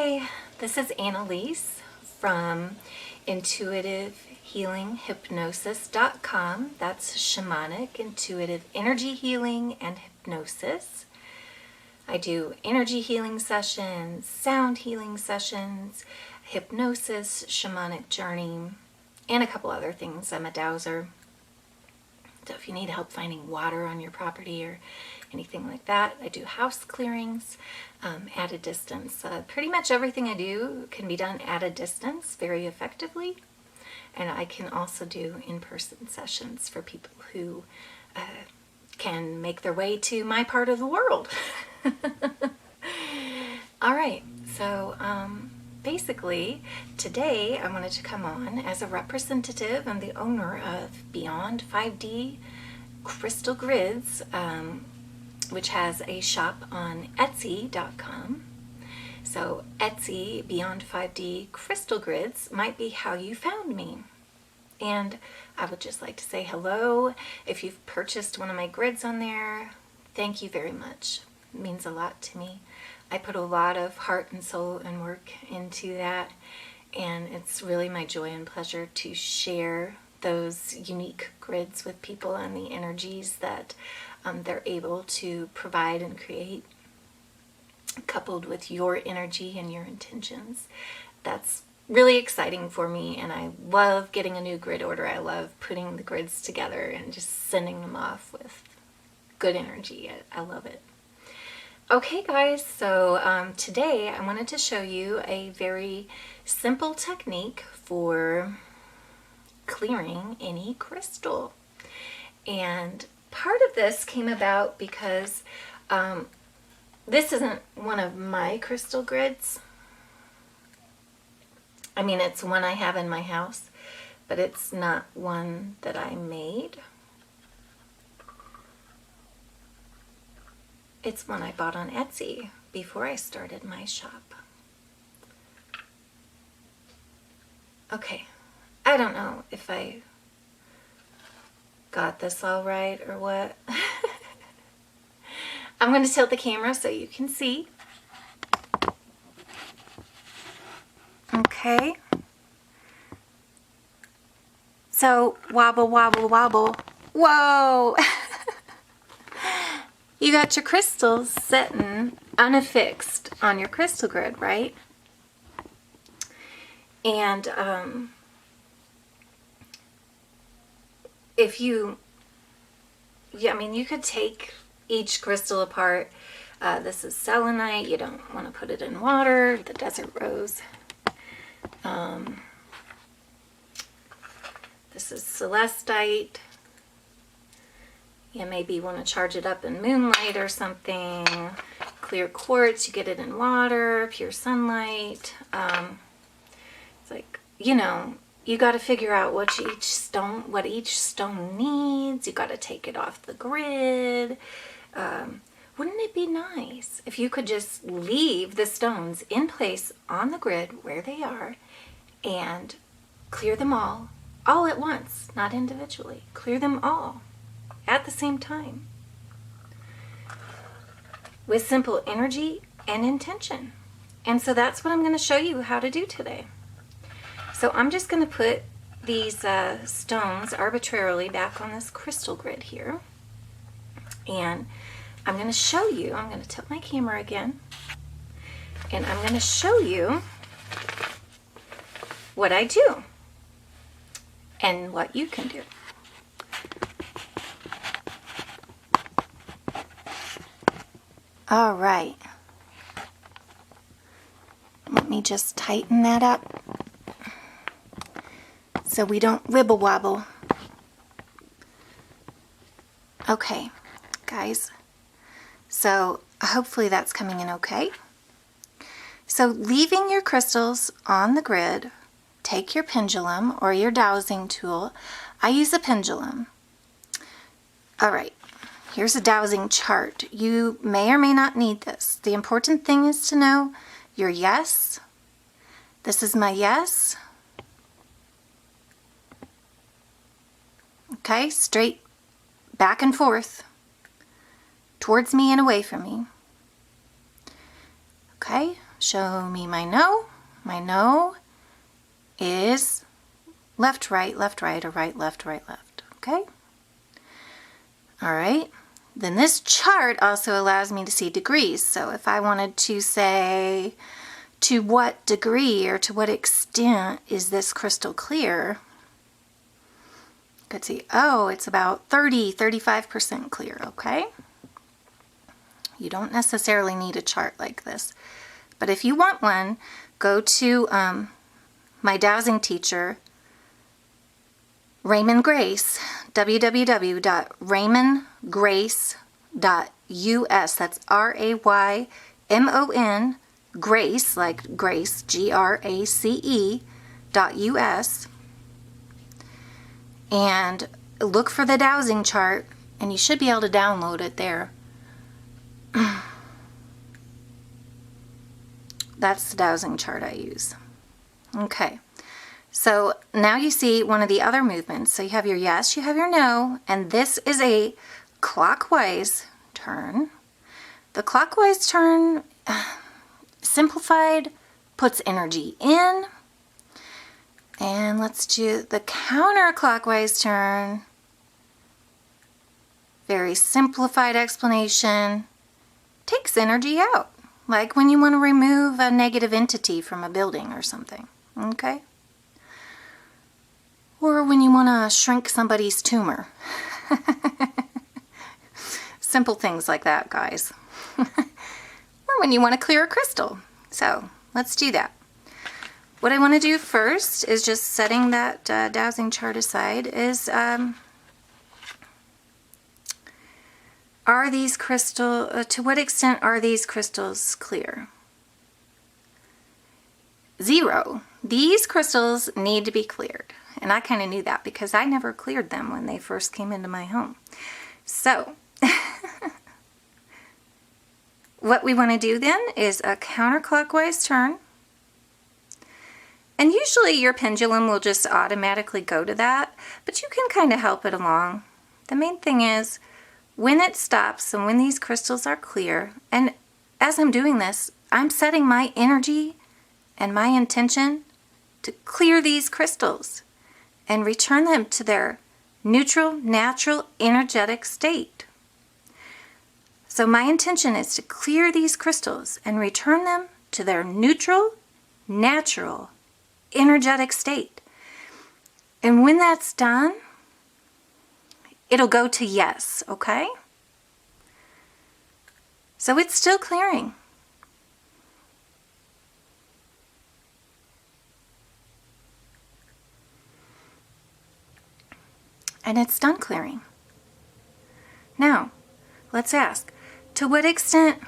Hi, this is Annelise from intuitivehealinghypnosis.com. That's shamanic, intuitive energy healing and hypnosis. I do energy healing sessions, sound healing sessions, hypnosis, shamanic journey, and a couple other things. I'm a dowser. So if you need help finding water on your property or anything like that, I do house clearings at a distance. Pretty much everything I do can be done at a distance very effectively. And I can also do in-person sessions for people who can make their way to my part of the world. All right, so basically, today I wanted to come on as a representative and the owner of Beyond 5D Crystal Grids, which has a shop on Etsy.com. So Etsy Beyond 5D Crystal Grids might be how you found me. And I would just like to say hello. If you've purchased one of my grids on there, thank you very much. It means a lot to me. I put a lot of heart and soul and work into that, and it's really my joy and pleasure to share those unique grids with people and the energies that they're able to provide and create, coupled with your energy and your intentions. That's really exciting for me, and I love getting a new grid order. I love putting the grids together and just sending them off with good energy. I love it. Okay guys, so today I wanted to show you a very simple technique for clearing any crystal. And part of this came about because this isn't one of my crystal grids. I mean, it's one I have in my house, but it's not one that I made. It's one I bought on Etsy before I started my shop. Okay, I don't know if I got this all right or what. I'm going to tilt the camera so you can see. Okay. So, wobble, wobble, wobble. Whoa! You got your crystals sitting unaffixed on your crystal grid, right? And if you, I mean, you could take each crystal apart. This is selenite. You don't want to put it in water. The desert rose. This is celestite. You maybe want to charge it up in moonlight or something. Clear quartz, you get it in water, pure sunlight. It's like, you know, you got to figure out what each stone needs. You got to take it off the grid. Wouldn't it be nice if you could just leave the stones in place on the grid where they are and clear them all at once, not individually. Clear them all at the same time with simple energy and intention. And so that's what I'm going to show you how to do today. So I'm just going to put these stones arbitrarily back on this crystal grid here, and I'm going to show you, I'm going to tilt my camera again, and I'm going to show you what I do and what you can do. All right, let me just tighten that up so we don't wibble wobble. Okay, guys, so hopefully that's coming in okay. So leaving your crystals on the grid, take your pendulum or your dowsing tool. I use a pendulum. All right. Here's a dowsing chart. You may or may not need this. The important thing is to know your yes. This is my yes. Okay, straight back and forth, towards me and away from me. Okay, Show me my no. My no is left, right, or right, left, left. Okay? All right. Then this chart also allows me to see degrees. So if I wanted to say to what degree or to what extent is this crystal clear, I could see, oh, it's about 35% clear, okay? You don't necessarily need a chart like this. But if you want one, go to my dowsing teacher, Raymond Grace, www.raymondgrace.us. That's RAYMON, Grace, like Grace, GRACE.US. And look for the dowsing chart, and you should be able to download it there. That's the dowsing chart I use. Okay. So now you see one of the other movements. So you have your yes, you have your no, and this is a clockwise turn. The clockwise turn, simplified, puts energy in. And let's do the counterclockwise turn. Very simplified explanation. Takes energy out. Like when you want to remove a negative entity from a building or something. Okay? Or when you want to shrink somebody's tumor. Simple things like that, guys. Or when you want to clear a crystal. So, let's do that. What I want to do first is just setting that dowsing chart aside is, are these to what extent are these crystals clear? 0. These crystals need to be cleared. And I kind of knew that because I never cleared them when they first came into my home. So, what we want to do then is a counterclockwise turn. And usually your pendulum will just automatically go to that, but you can kind of help it along. The main thing is when it stops and when these crystals are clear, and as I'm doing this, I'm setting my energy and my intention to clear these crystals and return them to their neutral, natural, energetic state. So my intention is to clear these crystals and return them to their neutral, natural, energetic state. And when that's done, it'll go to yes, okay? So it's still clearing. And it's done clearing. Now, let's ask, to what extent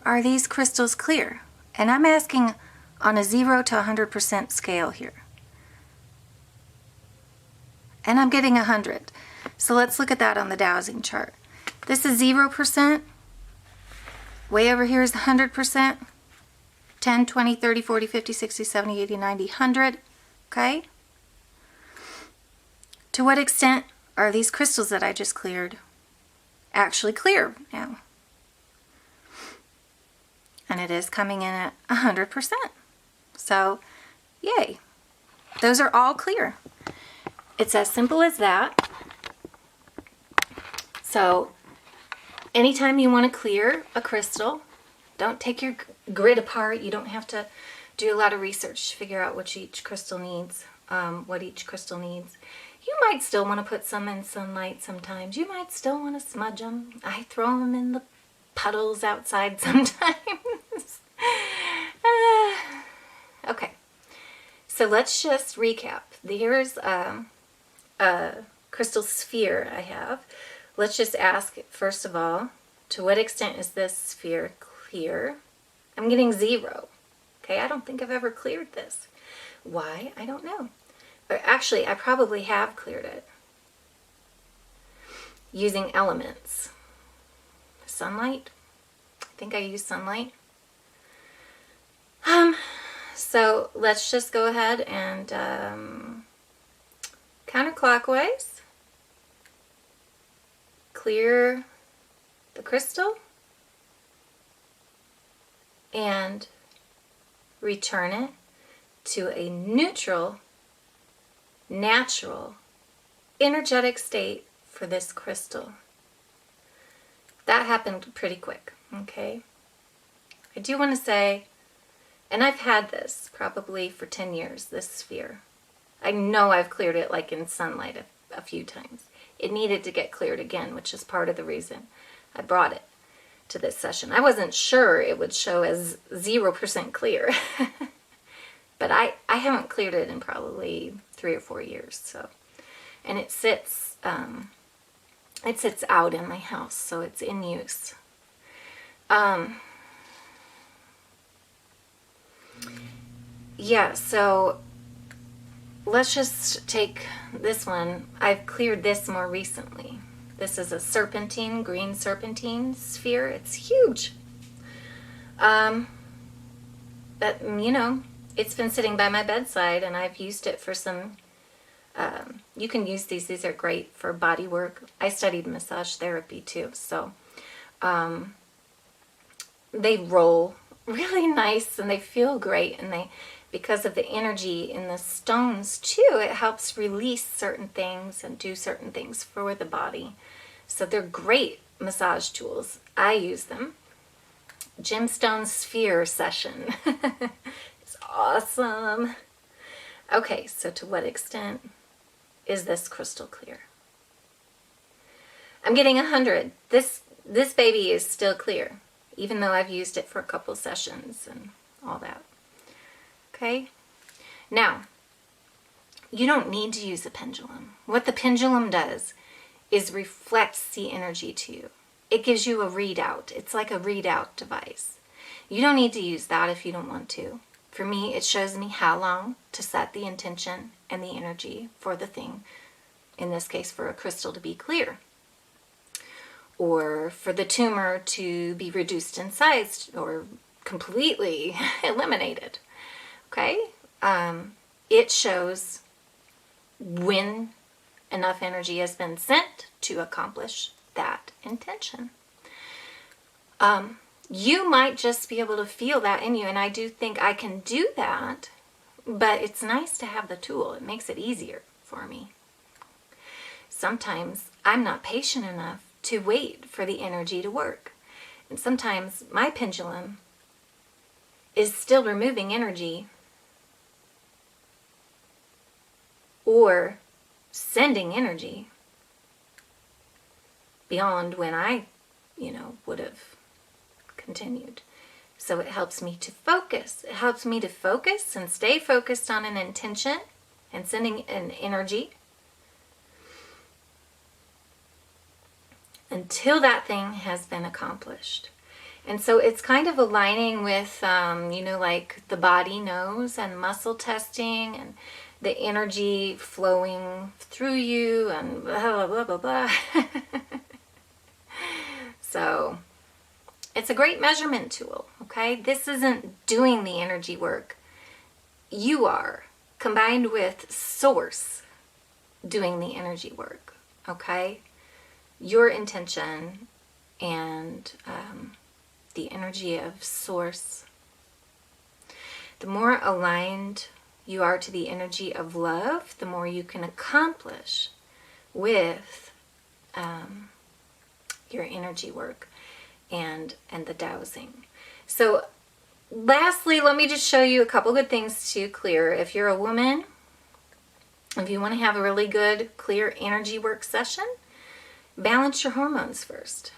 are these crystals clear? And I'm asking on a 0 to 100% scale here. And I'm getting 100. So let's look at that on the dowsing chart. This is 0%. Way over here is 100%. 10, 20, 30, 40, 50, 60, 70, 80, 90, 100. Okay? To what extent are these crystals that I just cleared actually clear now? And it is coming in at 100%. So, yay. Those are all clear. It's as simple as that. So, anytime you want to clear a crystal, don't take your grid apart. You don't have to do a lot of research to figure out what each crystal needs, what each crystal needs. You might still want to put some in sunlight sometimes. You might still want to smudge them. I throw them in the puddles outside sometimes. Okay, so let's just recap. Here's a crystal sphere I have. Let's just ask, first of all, to what extent is this sphere clear? I'm getting 0. Okay, I don't think I've ever cleared this. Why? I don't know. Or actually, I probably have cleared it using elements. Sunlight. I think I used sunlight. So let's just go ahead and counterclockwise clear the crystal and return it to a neutral, natural, energetic state for this crystal. That happened pretty quick, okay? I do want to say, and I've had this probably for 10 years, this sphere. I know I've cleared it like in sunlight a few times. It needed to get cleared again, which is part of the reason I brought it to this session. I wasn't sure it would show as 0% clear. But I haven't cleared it in probably 3 or 4 years. So, and it sits out in my house, so it's in use. Yeah, so let's just take this one. I've cleared this more recently. This is a serpentine, green serpentine sphere. It's huge. But, you know, it's been sitting by my bedside, and I've used it for some, you can use these. These are great for body work. I studied massage therapy too, so they roll really nice and they feel great, and they, because of the energy in the stones too, it helps release certain things and do certain things for the body. So they're great massage tools. I use them. Gemstone Sphere session. It's awesome. Okay, so to what extent is this crystal clear? I'm getting 100. This baby is still clear, even though I've used it for a couple sessions and all that. Okay? Now, you don't need to use a pendulum. What the pendulum does is reflects the energy to you. It gives you a readout. It's like a readout device. You don't need to use that if you don't want to. For me, it shows me how long to set the intention and the energy for the thing, in this case for a crystal to be clear, or for the tumor to be reduced in size or completely eliminated. Okay? It shows when enough energy has been sent to accomplish that intention. You might just be able to feel that in you, and I do think I can do that, but it's nice to have the tool. It makes it easier for me. Sometimes I'm not patient enough to wait for the energy to work, and sometimes my pendulum is still removing energy or sending energy beyond when I, would have continued. So it helps me to focus. It helps me to focus and stay focused on an intention and sending an energy until that thing has been accomplished. And so it's kind of aligning with, like the body knows, and muscle testing, and the energy flowing through you, and blah, blah, blah, blah. So it's a great measurement tool, okay? This isn't doing the energy work. You are, combined with Source, doing the energy work, okay? Your intention and the energy of Source. The more aligned you are to the energy of love, the more you can accomplish with your energy work and the dowsing. So lastly, let me just show you a couple good things to clear. If you're a woman, if you want to have a really good, clear energy work session, balance your hormones first.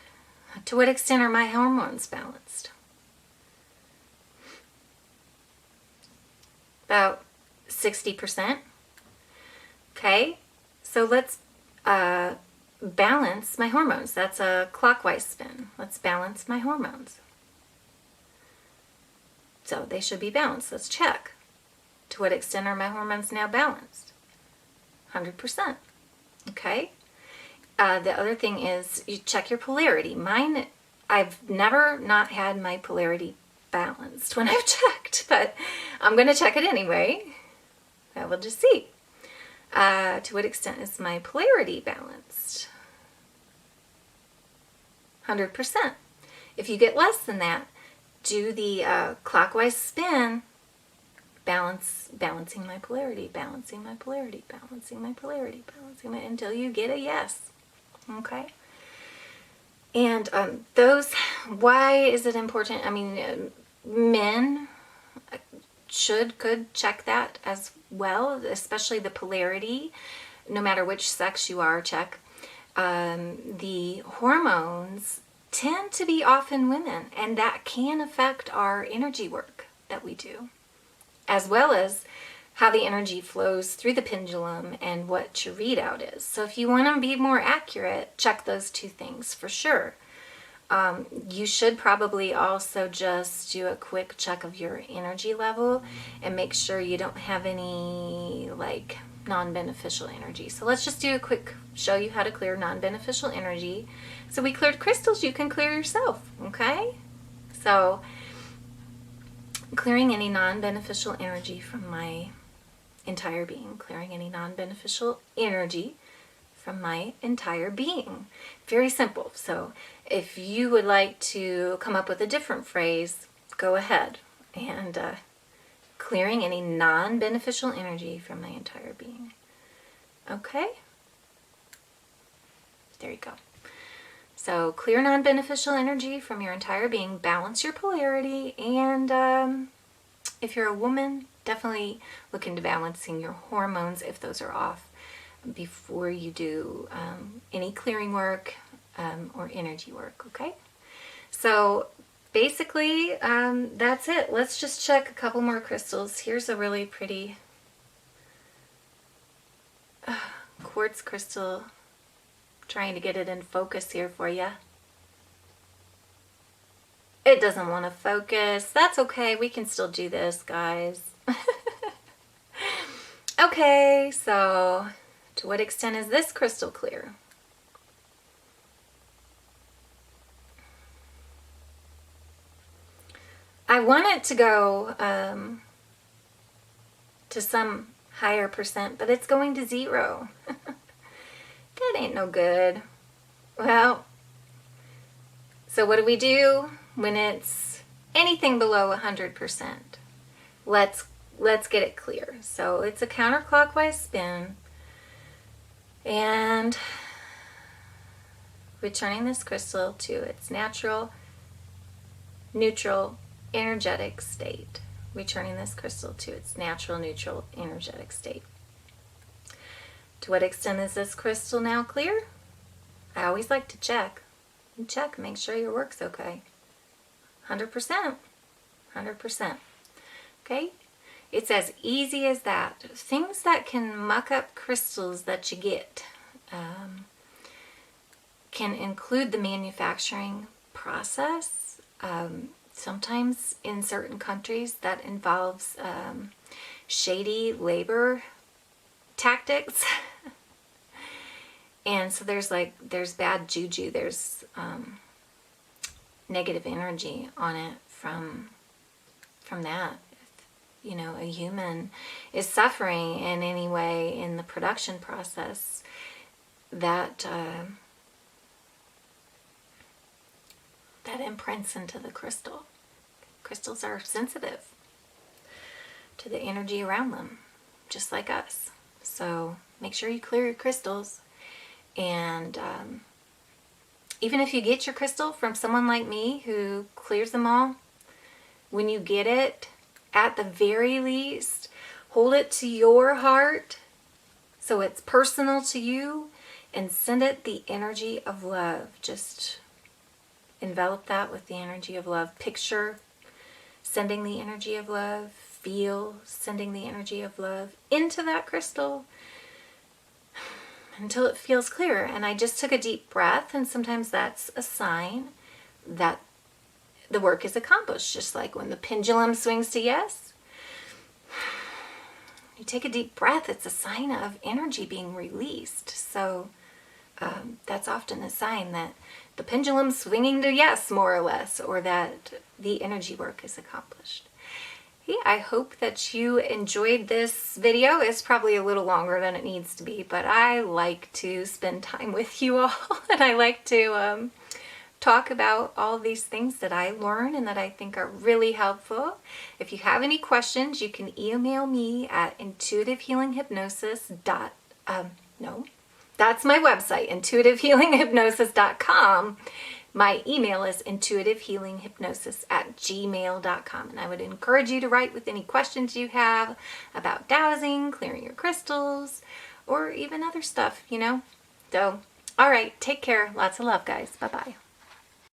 To what extent are my hormones balanced? About 60%. Okay, so let's balance my hormones. That's a clockwise spin. Let's balance my hormones. So they should be balanced. Let's check. To what extent are my hormones now balanced? 100%. Okay. The other thing is you check your polarity. Mine, I've never not had my polarity balanced when I've checked, but I'm going to check it anyway. I will just see. To what extent is my polarity balanced? 100%. If you get less than that, do the clockwise spin balancing my polarity, until you get a yes. Okay? And why is it important? I mean, men could check that as well, especially the polarity, no matter which sex you are, check. The hormones tend to be off in women, and that can affect our energy work that we do, as well as how the energy flows through the pendulum and what your readout is. So if you want to be more accurate, check those two things for sure. You should probably also just do a quick check of your energy level and make sure you don't have any like non-beneficial energy. So let's just do a quick show you how to clear non-beneficial energy. So we cleared crystals, you can clear yourself, okay? So clearing any non-beneficial energy from my entire being, clearing any non-beneficial energy from my entire being. Very simple. So if you would like to come up with a different phrase, go ahead. And clearing any non-beneficial energy from my entire being. Okay? There you go. So clear non-beneficial energy from your entire being, balance your polarity, and if you're a woman, definitely look into balancing your hormones if those are off before you do any clearing work or energy work, okay? So basically, that's it. Let's just check a couple more crystals. Here's a really pretty quartz crystal. Trying to get it in focus here for you. It doesn't want to focus. That's okay. We can still do this, guys. Okay, so to what extent is this crystal clear? I want it to go to some higher percent, but it's going to 0. That ain't no good. Well, so what do we do when it's anything below 100%? Let's get it clear. So it's a counterclockwise spin, and returning this crystal to its natural, neutral, energetic state. Returning this crystal to its natural, neutral, energetic state. To what extent is this crystal now clear? I always like to check. Check, make sure your work's okay. 100%. 100%. Okay? It's as easy as that. Things that can muck up crystals that you get can include the manufacturing process. Sometimes in certain countries that involves shady labor tactics. And so there's bad juju, there's negative energy on it from that. If, you know, a human is suffering in any way in the production process, that that imprints into the crystal. Crystals are sensitive to the energy around them, just like us. So make sure you clear your crystals. And even if you get your crystal from someone like me who clears them all, when you get it, at the very least, hold it to your heart so it's personal to you, and send it the energy of love. Just envelop that with the energy of love. Picture sending the energy of love. Feel sending the energy of love into that crystal until it feels clear. And I just took a deep breath, and sometimes that's a sign that the work is accomplished. Just like when the pendulum swings to yes, you take a deep breath, it's a sign of energy being released. So that's often a sign that the pendulum's swinging to yes, more or less, or that the energy work is accomplished. Hey, I hope that you enjoyed this video. It's probably a little longer than it needs to be, but I like to spend time with you all, and I like to talk about all these things that I learn and that I think are really helpful. If you have any questions, you can email me at intuitivehealinghypnosis. No, that's my website, intuitivehealinghypnosis.com. My email is intuitivehealinghypnosis@gmail.com. And I would encourage you to write with any questions you have about dowsing, clearing your crystals, or even other stuff, you know. So, all right, take care. Lots of love, guys. Bye-bye.